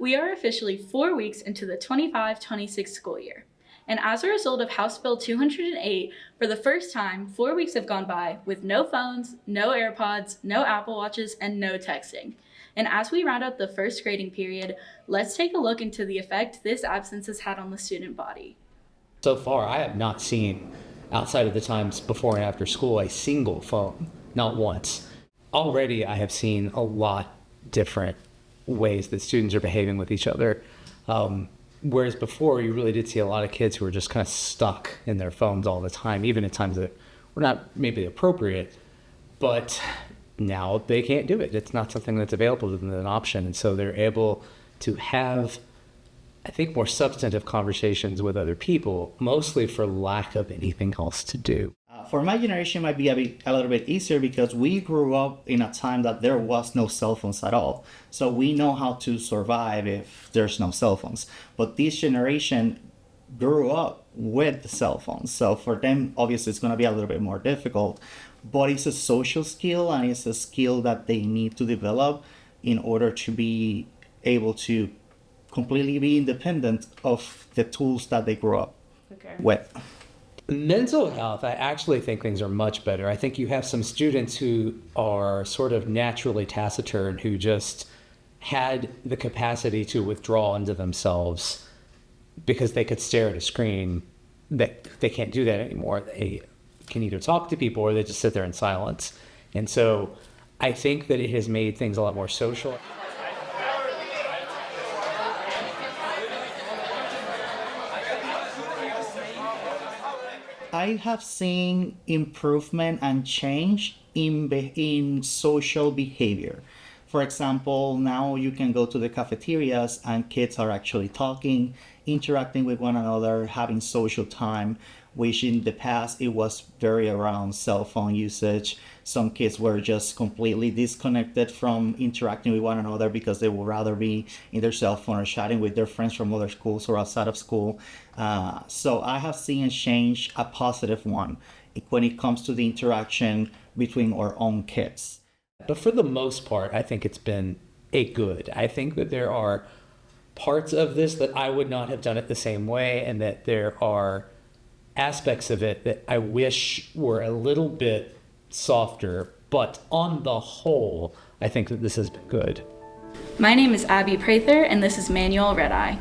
We are officially 4 weeks into the 25-26 school year. And as a result of House Bill 208, for the first time, 4 weeks have gone by with no phones, no AirPods, no Apple Watches, and no texting. And as we round out the first grading period, let's take a look into the effect this absence has had on the student body. So far, I have not seen, outside of the times before and after school, a single phone, not once. Already, I have seen a lot different ways that students are behaving with each other. Whereas before, you really did see a lot of kids who were just kind of stuck in their phones all the time, even at times that were not maybe appropriate, but now they can't do it. It's not something that's available to them as an option. And so they're able to have, I think, more substantive conversations with other people, mostly for lack of anything else to do. For my generation, it might be a little bit easier because we grew up in a time that there was no cell phones at all. So we know how to survive if there's no cell phones. But this generation grew up with the cell phones. So for them, obviously, it's going to be a little bit more difficult. But it's a social skill, and it's a skill that they need to develop in order to be able to completely be independent of the tools that they grew up with. Mental health, I actually think things are much better. I think you have some students who are sort of naturally taciturn, who just had the capacity to withdraw into themselves because they could stare at a screen. That they can't do that anymore. They can either talk to people or they just sit there in silence. And so I think that it has made things a lot more social. I have seen improvement and change in social behavior. For example, now you can go to the cafeterias and kids are actually talking, interacting with one another, having social time, which in the past it was very around cell phone usage. Some kids were just completely disconnected from interacting with one another because they would rather be in their cell phone or chatting with their friends from other schools or outside of school. So I have seen a change, a positive one, when it comes to the interaction between our own kids. But for the most part, I think it's been a good. I think that there are parts of this that I would not have done it the same way, and that there are aspects of it that I wish were a little bit softer. But on the whole, I think that this has been good. My name is Abby Prather, and this is Manual RedEye.